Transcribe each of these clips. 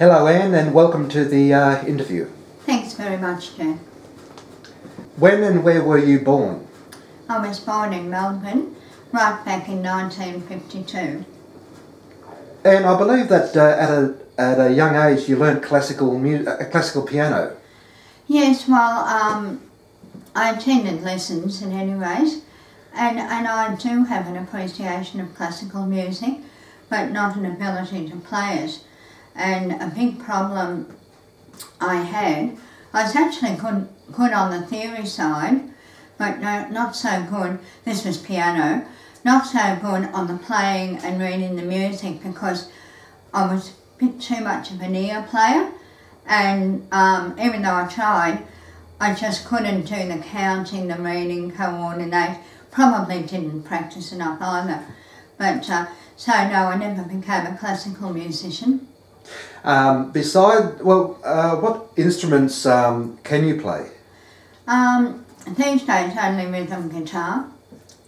Hello Anne, and welcome to the interview. Thanks very much, Jen. When and where were you born? I was born in Melbourne, right back in 1952. And I believe that at a young age you learnt classical piano. Yes, well, I attended lessons at any rate, and I do have an appreciation of classical music, but not an ability to play it. And a big problem I was actually good on the theory side, but not so good, this was piano, not so good on the playing and reading the music because I was a bit too much of an ear player, and even though I tried, I just couldn't do the counting, the reading, coordinate, probably didn't practice enough either. But so no, I never became a classical musician. What instruments can you play? These days only rhythm guitar.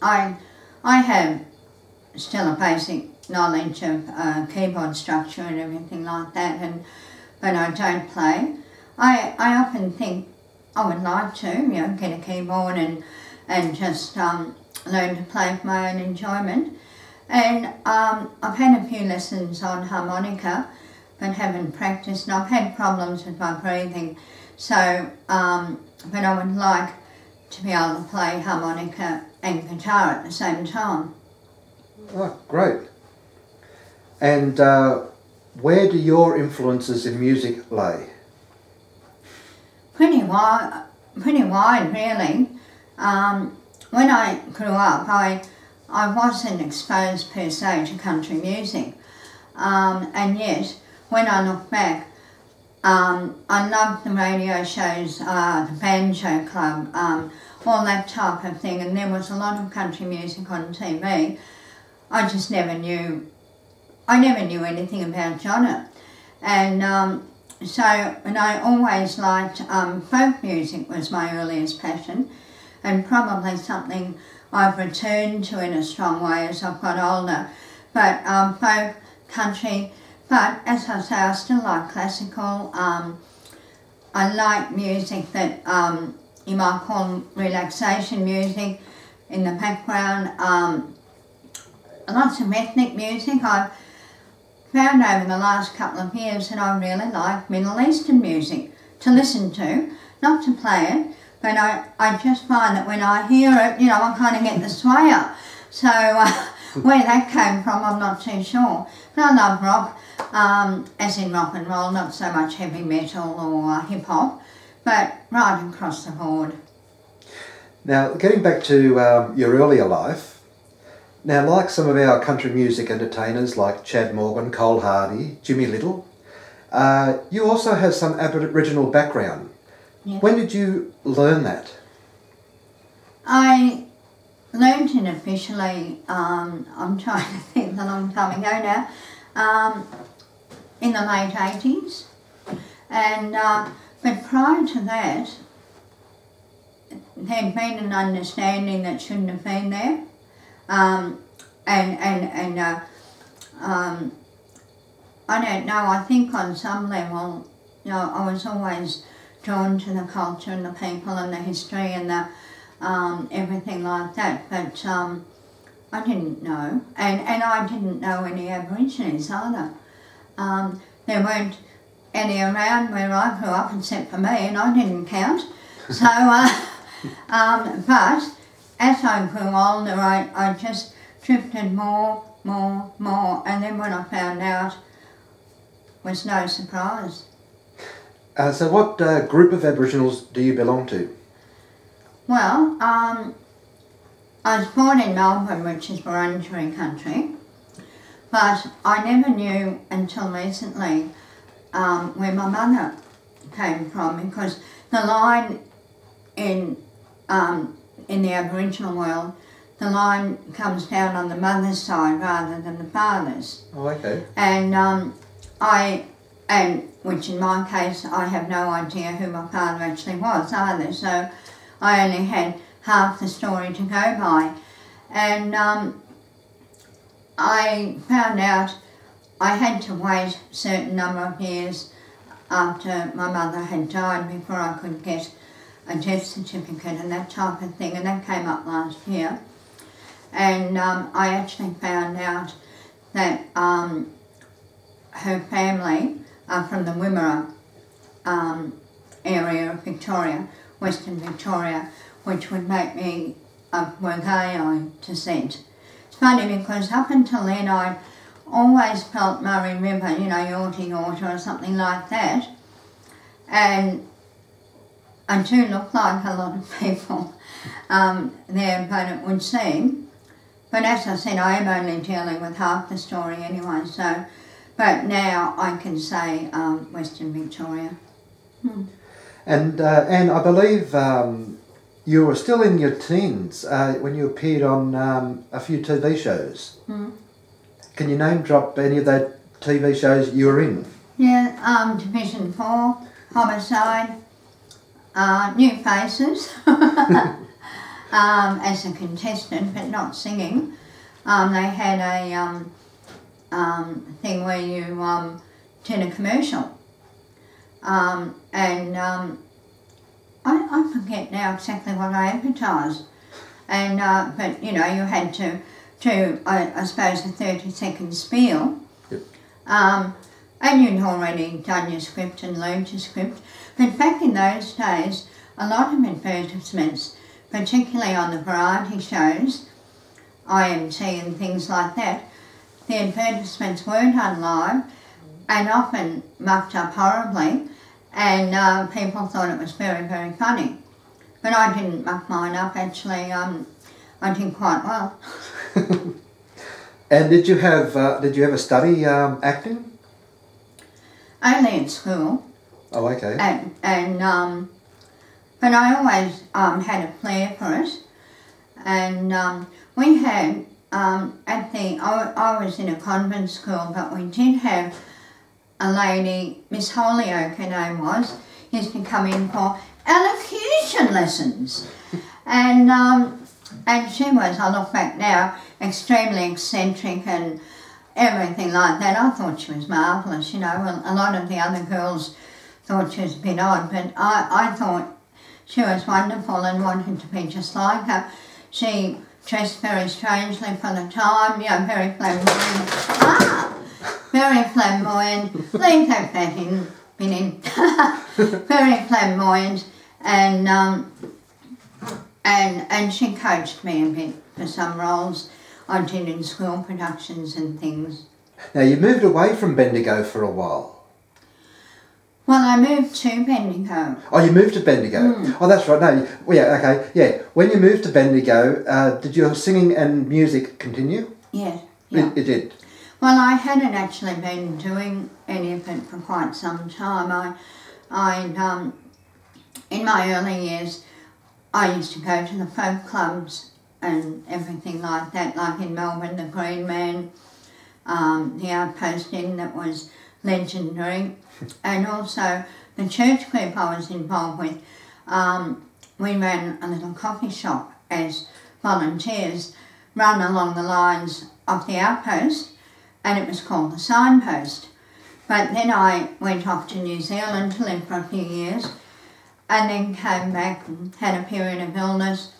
I have still a basic knowledge of keyboard structure and everything like that, but I don't play. I often think I would like to, get a keyboard and just learn to play for my own enjoyment. And I've had a few lessons on harmonica, but haven't practiced, and I've had problems with my breathing. So, but I would like to be able to play harmonica and guitar at the same time. Oh, great. And where do your influences in music lay? Pretty wide really. When I grew up, I wasn't exposed per se to country music, and yet when I look back, I loved the radio shows, the Banjo Club, all that type of thing, and there was a lot of country music on TV. I just never knew anything about genre, and I always liked folk music was my earliest passion, and probably something I've returned to in a strong way as I've got older. But folk, country, but as I say, I still like classical. I like music that you might call relaxation music in the background. Lots of ethnic music. I've found over the last couple of years that I really like Middle Eastern music to listen to, not to play it, but I just find that when I hear it, I kind of get the sway up. So where that came from, I'm not too sure. But I love rock, as in rock and roll, not so much heavy metal or hip hop, but right across the board. Now, getting back to your earlier life, now like some of our country music entertainers like Chad Morgan, Cole Hardy, Jimmy Little, you also have some Aboriginal background. Yes. When did you learn that? I learned it officially, I'm trying to think, a long time ago now, in the late 80s. And, but prior to that, there'd been an understanding that shouldn't have been there. I don't know, I think on some level, I was always drawn to the culture and the people and the history and the everything like that, but I didn't know, and I didn't know any Aborigines either. There weren't any around where I grew up except for me, and I didn't count. So, but as I grew older, I just drifted more, and then when I found out, was no surprise. So what group of Aboriginals do you belong to? Well, I was born in Melbourne, which is Wurundjeri country, but I never knew until recently where my mother came from, because the line in the Aboriginal world, the line comes down on the mother's side rather than the father's. Oh, okay. And which in my case, I have no idea who my father actually was either, so I only had half the story to go by. And I found out I had to wait a certain number of years after my mother had died before I could get a death certificate and that type of thing, and that came up last year. And I actually found out that her family are from the Wimmera area of Victoria, Western Victoria, which would make me of Wagai descent. It's funny because up until then I always felt Murray River, you know, Yorta Yorta or something like that. And I do look like a lot of people there, but it would seem. But as I said, I am only dealing with half the story anyway, so, but now I can say Western Victoria. And I believe you were still in your teens when you appeared on a few TV shows. Can you name drop any of those TV shows you were in? Yeah, Division 4, Homicide, New Faces, as a contestant but not singing. They had a thing where you did a commercial. I forget now exactly what I advertised. And but you know, you had to I suppose a 30-second spiel. Yep. And you'd already done your script and learned your script. But back in those days, a lot of advertisements, particularly on the variety shows, IMT and things like that, the advertisements weren't on live and often mucked up horribly, and people thought it was very, very funny. But I didn't muck mine up, actually. I did quite well. And did you ever study acting? Only at school. Oh, okay. But I always had a flair for it. And we had, I was in a convent school, but we did have a lady, Miss Holyoke her name was, used to come in for elocution lessons. And she was, I look back now, extremely eccentric and everything like that. I thought she was marvellous, you know. Well, a lot of the other girls thought she was a bit odd, but I thought she was wonderful and wanted to be just like her. She dressed very strangely for the time, you know, very flamboyant. Very flamboyant. Leave that back in, very flamboyant, and she coached me a bit for some roles I did in school productions and things. Now you moved away from Bendigo for a while. Well, I moved to Bendigo. Oh, you moved to Bendigo. Oh, that's right. No, yeah, okay, yeah. When you moved to Bendigo, did your singing and music continue? Yes. Yeah. It did. Well, I hadn't actually been doing any of it for quite some time. In my early years, I used to go to the folk clubs and everything like that, like in Melbourne, the Green Man, the Outpost Inn that was legendary, and also the church group I was involved with. We ran a little coffee shop as volunteers, run along the lines of the Outpost, and it was called the Signpost. But then I went off to New Zealand to live for a few years, and then came back and had a period of illness,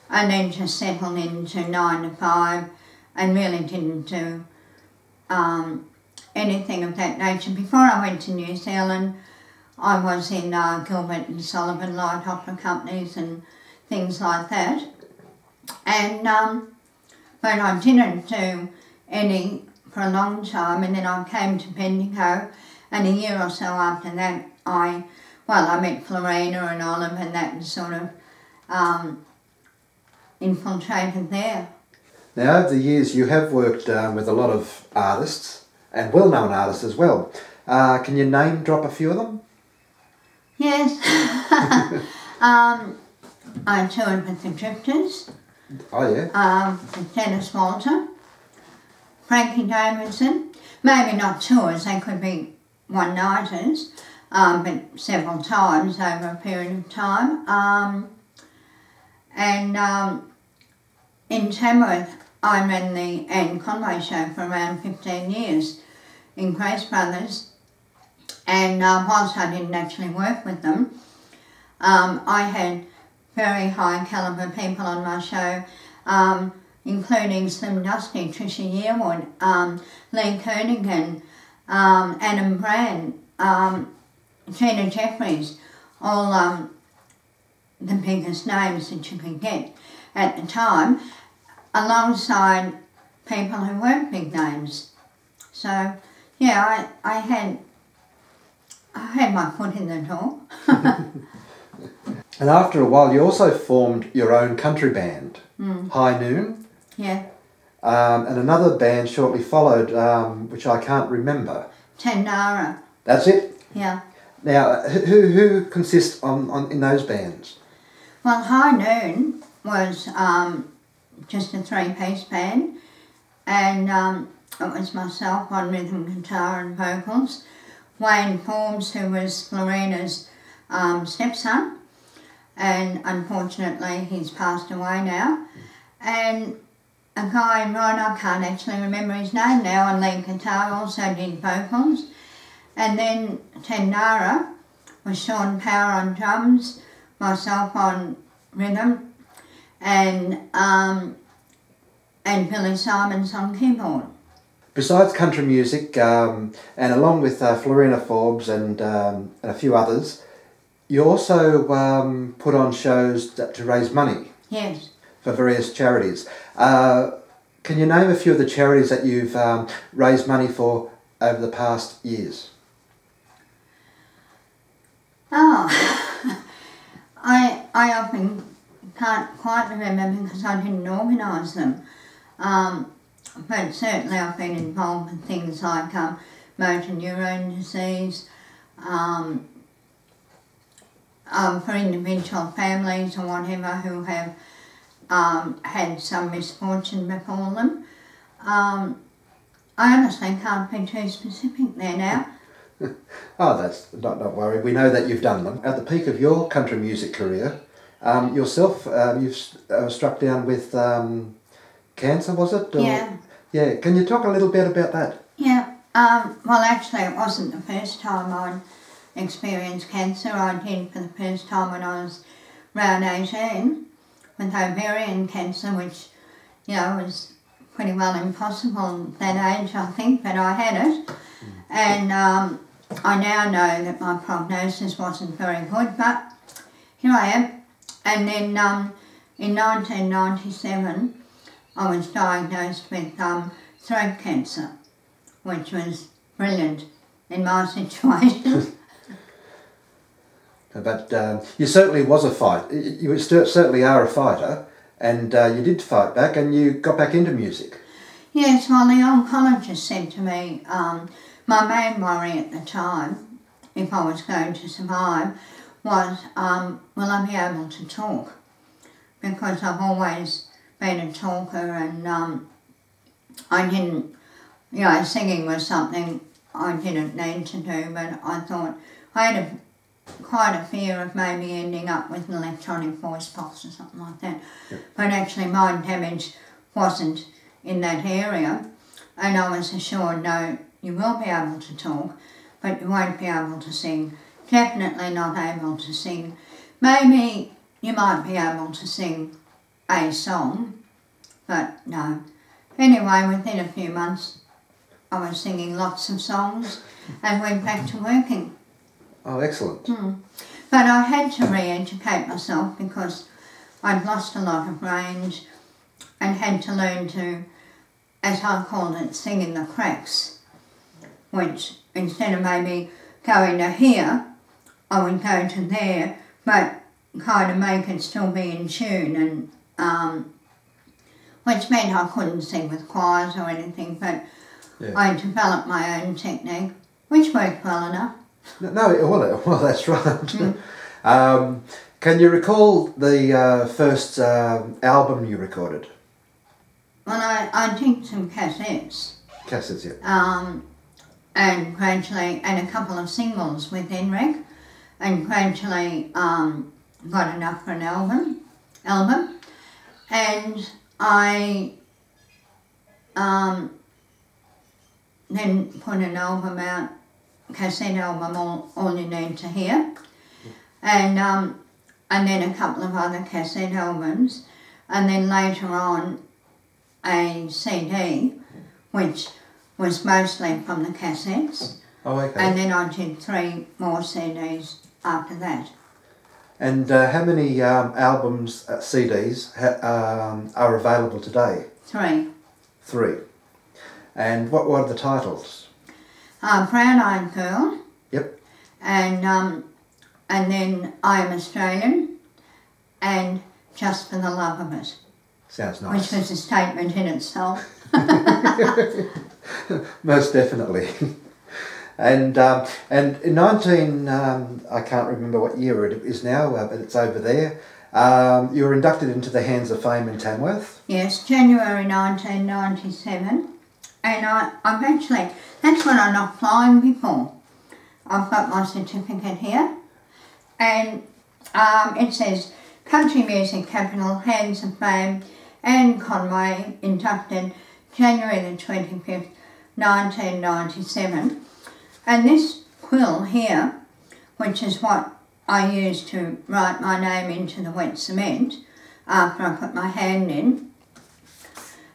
and then just settled into 9 to 5 and really didn't do anything of that nature. Before I went to New Zealand, I was in Gilbert and Sullivan light opera companies and things like that. And but I didn't do any for a long time, and then I came to Bendigo, and a year or so after that I met Florina and Olive and that, and sort of infiltrated there. Now, over the years you have worked with a lot of artists, and well-known artists as well. Can you name drop a few of them? Yes. I toured with the Drifters. Oh, yeah. With Dennis Walter, Frankie Davidson. Maybe not tours, they could be one-nighters, but several times over a period of time. In Tamworth, I ran the Conway show for around 15 years. in Grace Brothers, and whilst I didn't actually work with them, I had very high calibre people on my show, including Slim Dusty, Tricia Yearwood, Lee Kernigan, Adam Brand, Gina Jeffries, all the biggest names that you could get at the time, alongside people who weren't big names. So yeah, I had my foot in the door. And after a while, you also formed your own country band, High Noon. Yeah. And another band shortly followed, which I can't remember. Tandara. That's it? Yeah. Now, who consists in those bands? Well, High Noon was just a three-piece band, and it was myself on rhythm guitar and vocals, Wayne Forbes, who was Florina's stepson, and unfortunately he's passed away now, and a guy, Ron, I can't actually remember his name now, on lead guitar, also did vocals. And then Tandara was Sean Power on drums, myself on rhythm, and Billy Simons on keyboard. Besides country music, and along with Florina Forbes and a few others, you also put on shows to raise money. Yes. For various charities. Can you name a few of the charities that you've raised money for over the past years? Oh, I often can't quite remember because I didn't organise them. But certainly I've been involved with things like motor neurone disease, for individual families or whatever who have had some misfortune befall them. I honestly can't be too specific there now. Oh, that's not worry. We know that you've done them. At the peak of your country music career, yourself, you've struck down with cancer, was it? Or, yeah. Yeah. Can you talk a little bit about that? Yeah. Well, actually, it wasn't the first time I'd experienced cancer. I did for the first time when I was around 18 with ovarian cancer, which, you know, was pretty well impossible at that age, I think, but I had it. And I now know that my prognosis wasn't very good, but here I am. And then in 1997, I was diagnosed with throat cancer, which was brilliant in my situation. But you certainly was a fight. You certainly are a fighter, and you did fight back, and you got back into music. Yes, well, the oncologist said to me, my main worry at the time, if I was going to survive, was will I be able to talk? Because I've always been a talker, and I didn't, you know, singing was something I didn't need to do, but I thought I had quite a fear of maybe ending up with an electronic voice box or something like that. Yep. But actually my damage wasn't in that area, and I was assured, no, you will be able to talk, but you won't be able to sing. Definitely not able to sing. Maybe you might be able to sing a song, but no. Anyway, within a few months I was singing lots of songs and went back to working. Oh, excellent. But I had to re-educate myself because I'd lost a lot of range and had to learn to, as I called it, sing in the cracks, which instead of maybe going to here, I would go to there, but kind of make it still be in tune, and which meant I couldn't sing with choirs or anything, but yeah. I developed my own technique, which worked well enough. No, well, that's right. Can you recall the first album you recorded? Well, I did some cassettes. Cassettes, yeah. And gradually, and a couple of singles with Enric, and gradually got enough for an album. And I then put an album out, cassette album, All You Need to Hear, and then a couple of other cassette albums, and then later on a CD, which was mostly from the cassettes. Oh, okay. And then I did 3 more CDs after that. And how many albums, CDs, are available today? 3. 3. And what are the titles? Brown Eyed Girl. Yep. And then I Am Australian, and Just for the Love of It. Sounds nice. Which was a statement in itself. Most definitely. And in I can't remember what year it is now, but it's over there. You were inducted into the Hands of Fame in Tamworth. Yes, January 1997. And I've actually, that's when I knocked flying before. I've got my certificate here. And it says, Country Music Capital, Hands of Fame, and Conway, inducted January the 25th, 1997. And this quill here, which is what I used to write my name into the wet cement after I put my hand in.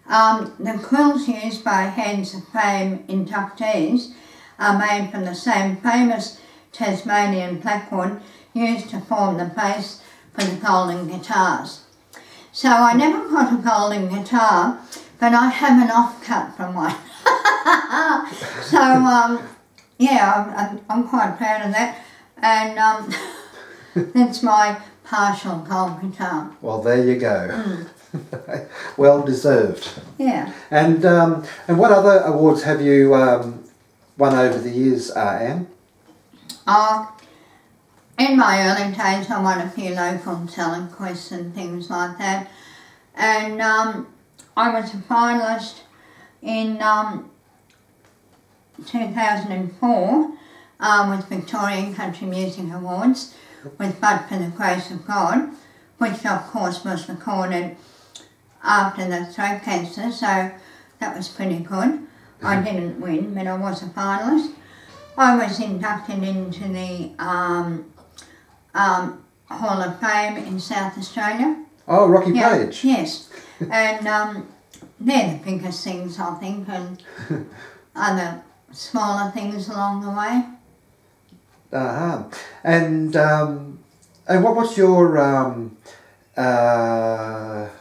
The quills used by Hands of Fame inductees are made from the same famous Tasmanian blackwood used to form the base for the golden guitars. So I never got a golden guitar, but I have an offcut from one. So yeah, I'm quite proud of that, and that's my partial gold guitar. Well, there you go. Well deserved. Yeah. And what other awards have you won over the years, Anne? In my early days, I won a few local talent quests and things like that, and I was a finalist in 2004 with Victorian Country Music Awards with But for the Grace of God, which of course was recorded after the throat cancer, so that was pretty good. I didn't win, but I was a finalist. I was inducted into the Hall of Fame in South Australia. Oh, Rocky Page. Yes, and they're the biggest things, I think, and other smaller things along the way. And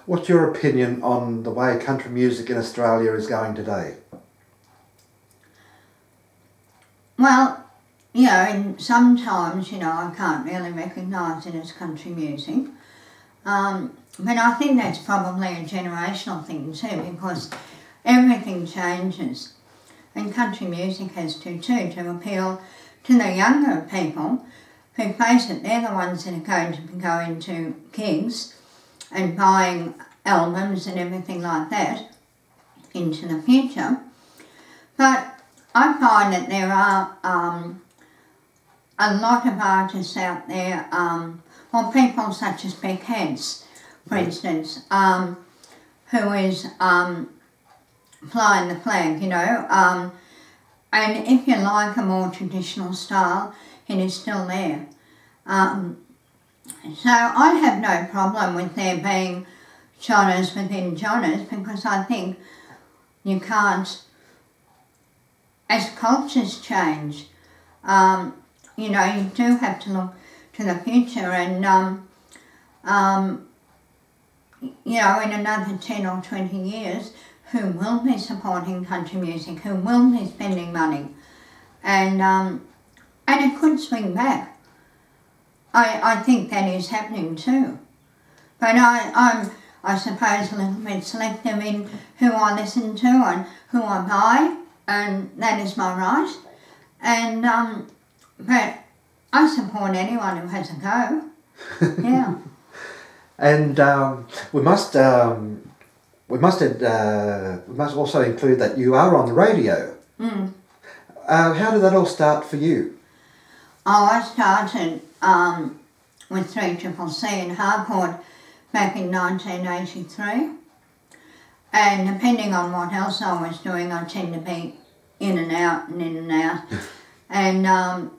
what's your opinion on the way country music in Australia is going today? Well, you know, and sometimes, you know, I can't really recognise it as country music. But I think that's probably a generational thing too, because everything changes. And country music has to too, to appeal to the younger people who, face it, they're the ones that are going to be going to gigs and buying albums and everything like that into the future. But I find that there are a lot of artists out there, or people such as Beck Hance, for instance, who is flying the flag, you know, and if you like a more traditional style, it is still there. So I have no problem with there being genres within genres, because I think you can't, as cultures change, you know, you do have to look to the future, and you know, in another 10 or 20 years, who will be supporting country music, who will be spending money, and it could swing back. I think that is happening too, but I'm I suppose a little bit selective in who I listen to and who I buy, and that is my right. And but I support anyone who has a go. Yeah. And we must also include that you are on the radio. Mm. How did that all start for you? Oh, I started with 3CCC in Harcourt back in 1983. And depending on what else I was doing, I tend to be in and out and in and out. And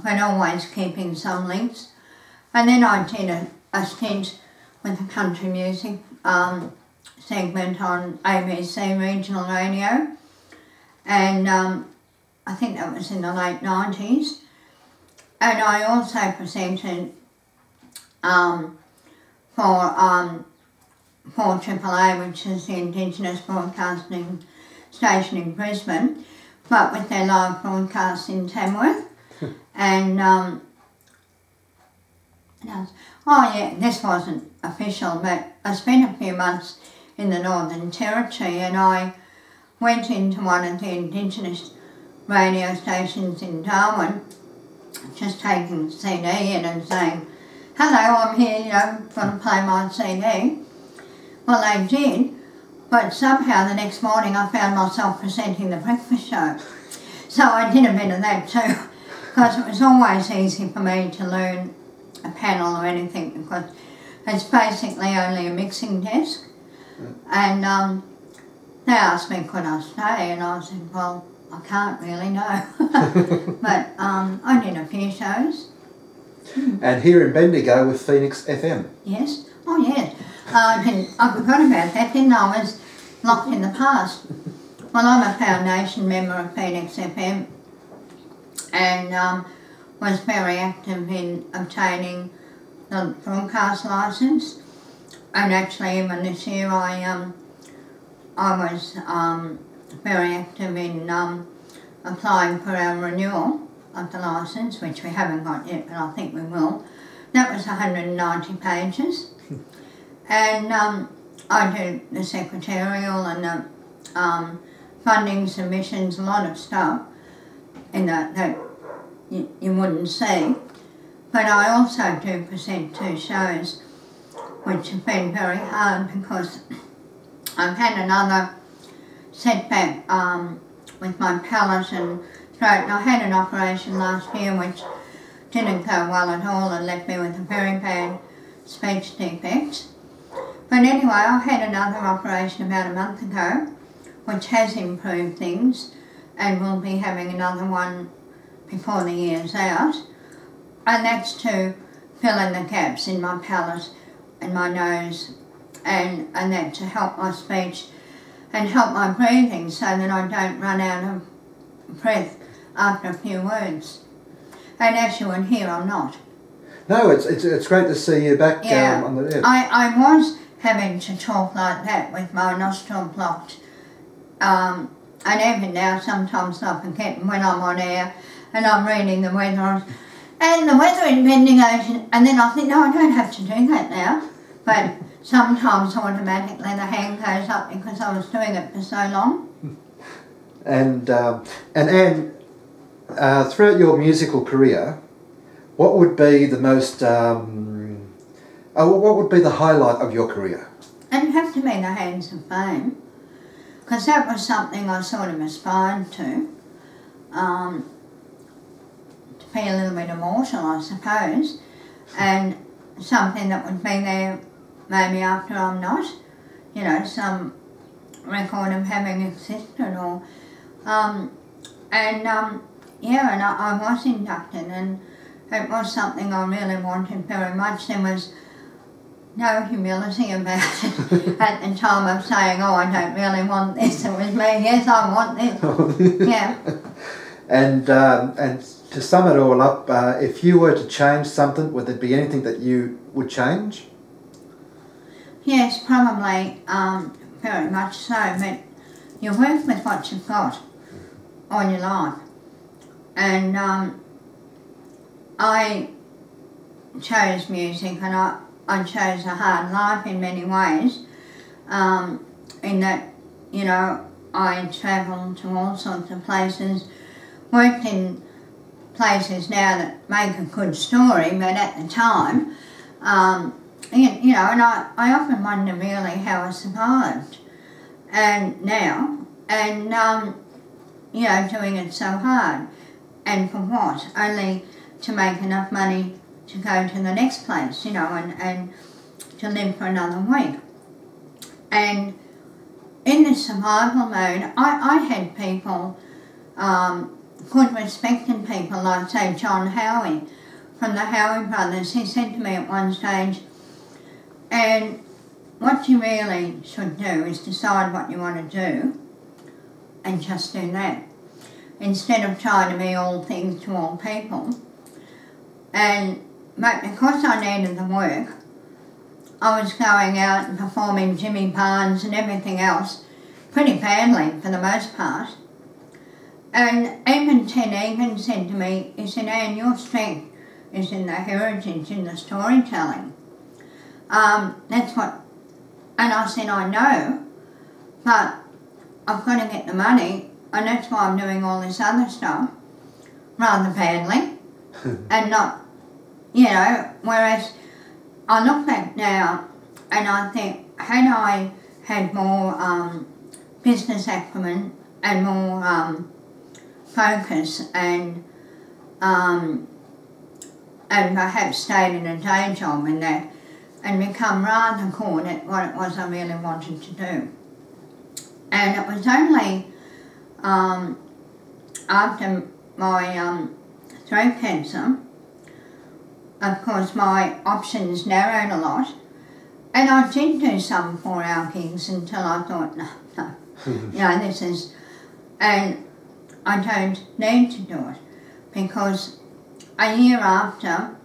but always keeping some links. And then I did a stint with the country music segment on ABC regional radio, and I think that was in the late 90s. And I also presented for Triple A, which is the Indigenous Broadcasting Station in Brisbane, but with their live broadcast in Tamworth. And oh yeah, this wasn't official, but I spent a few months in the Northern Territory, and I went into one of the Indigenous radio stations in Darwin, just taking the CD in and saying, "Hello, I'm here, you know, going to play my CD." Well, they did, but somehow the next morning I found myself presenting the breakfast show. So I did a bit of that too, because it was always easy for me to learn a panel or anything, because it's basically only a mixing desk. And they asked me could I stay, and I said, well, I can't really, no. But I did a few shows. And here in Bendigo with Phoenix FM. Yes, oh yes. I forgot about that, didn't I? I was locked in the past. Well, I'm a foundation member of Phoenix FM, and was very active in obtaining the broadcast licence. And actually even this year I was very active in applying for our renewal of the licence, which we haven't got yet, but I think we will. That was 190 pages. And I do the secretarial and the funding submissions, a lot of stuff in that you wouldn't see. But I also do present 2 shows, which have been very hard because I've had another setback with my palate and throat. And I had an operation last year which didn't go well at all and left me with a very bad speech defect. But anyway, I had another operation about a month ago, which has improved things, and we'll be having another one before the year's out. And that's to fill in the gaps in my palate and my nose, and that to help my speech and help my breathing so that I don't run out of breath after a few words. And as you would hear, I'm not. No, it's great to see you back on the air. I was having to talk like that with my nostril blocked. And even now sometimes I forget when I'm on air and I'm reading the weather and the weather in Bendigo, and then I think, no, I don't have to do that now. But sometimes automatically the hand goes up because I was doing it for so long. And Anne, throughout your musical career, what would be the most, what would be the highlight of your career? It'd have to be the Hands of Fame, because that was something I sort of aspired to be a little bit immortal, I suppose, and something that would be there maybe after I'm not, you know, some record of having existed, or yeah, and I was inducted, and it was something I really wanted very much. There was no humility about it at the time of saying, oh, I don't really want this. It was me, yes, I want this. Yeah. And to sum it all up, if you were to change something, would there be anything that you would change? Yes, probably, very much so, but you work with what you've got on your life. And I chose music, and I chose a hard life in many ways, in that, you know, I travelled to all sorts of places, worked in places now that make a good story, but at the time, you know, and I often wonder really how I survived, and now, and you know, doing it so hard, and for what? Only to make enough money to go to the next place, you know, and to live for another week. And in this survival mode, I had people good respected people like, say, John Howie from the Howie Brothers. He said to me at one stage, and what you really should do is decide what you want to do and just do that, instead of trying to be all things to all people. But because I needed the work, I was going out and performing Jimmy Barnes and everything else pretty badly for the most part. And even Ted Egan said to me, he said, Anne, your strength is in the heritage, in the storytelling. That's what, and I said, I know, but I've got to get the money, and that's why I'm doing all this other stuff rather badly and not, you know, whereas I look back now and I think, had I had more business acumen and more focus and perhaps stayed in a day job in that and become rather good at what it was I really wanted to do. And it was only after my throat cancer, of course, my options narrowed a lot, and I did do some 4-hour gigs until I thought, no, you know, this is, and I don't need to do it, because a year after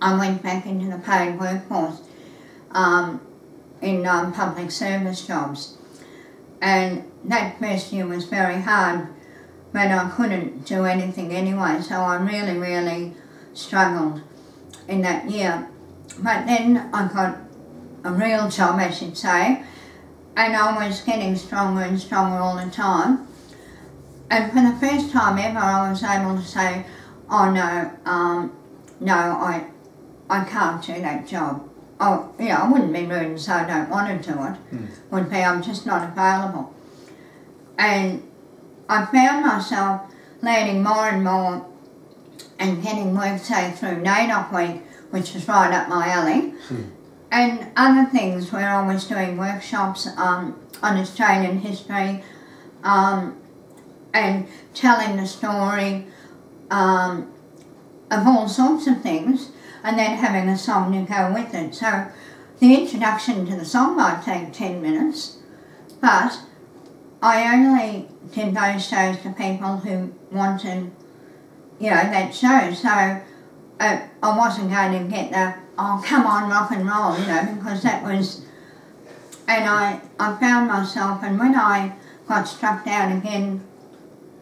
I went back into the paid workforce in public service jobs, and that first year was very hard, but I couldn't do anything anyway, so I really, really struggled in that year. But then I got a real job, I should say, and I was getting stronger and stronger all the time. And for the first time ever, I was able to say, oh no, no, I can't do that job. Oh, you know, I wouldn't be rude and say I don't want to do it. Would be I'm just not available. And I found myself learning more and more and getting work, say, through NAIDOC Week, which was right up my alley, and other things where I was doing workshops on Australian history and telling the story of all sorts of things, and then having a song to go with it. So the introduction to the song might take 10 minutes, but I only did those shows to people who wanted, you know, that show. So I wasn't going to get the, oh, come on, rock and roll, you know, because that was, and I found myself, and when I got struck down again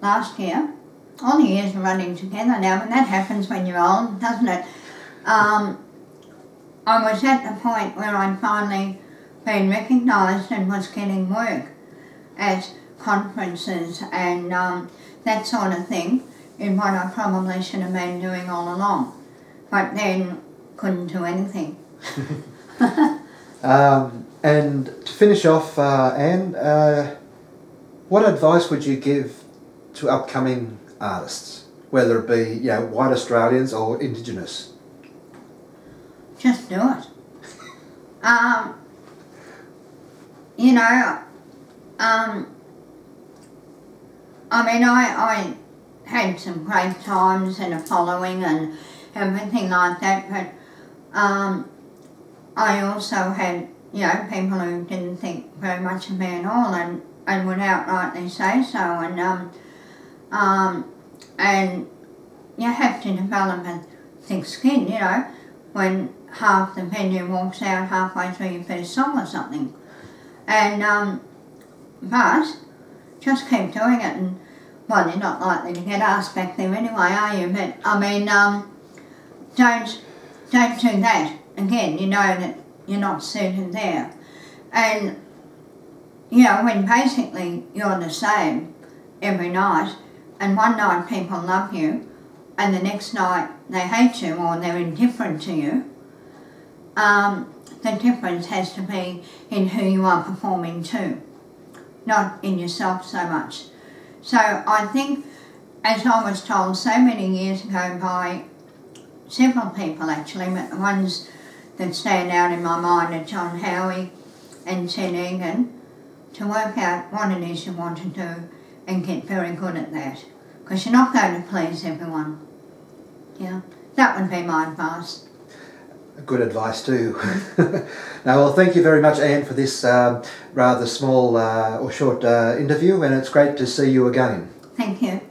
last year, all the years are running together now, but that happens when you're old, doesn't it? I was at the point where I'd finally been recognised and was getting work at conferences and that sort of thing, in what I probably should have been doing all along, but then couldn't do anything. And to finish off, Anne, what advice would you give to upcoming artists, whether it be, you know, white Australians or Indigenous? Just do it. You know, I mean, I had some great times and a following and everything like that, but I also had, you know, people who didn't think very much of me at all and would outrightly say so, and you have to develop a thick skin, you know, when half the venue walks out halfway through your first song or something. And, but just keep doing it, and, well, you're not likely to get asked back there anyway, are you? But, I mean, don't do that. Again, you know that you're not suited there. And, you know, when basically you're the same every night, and one night people love you, and the next night they hate you or they're indifferent to you, the difference has to be in who you are performing to, not in yourself so much. So I think, as I was told so many years ago by several people actually, but the ones that stand out in my mind are John Howie and Ted Egan, to work out what it is you want to do and get very good at that, because you're not going to please everyone. Yeah, that would be my advice. Good advice too. Now, well, thank you very much, Anne, for this rather small or short interview, and it's great to see you again. Thank you.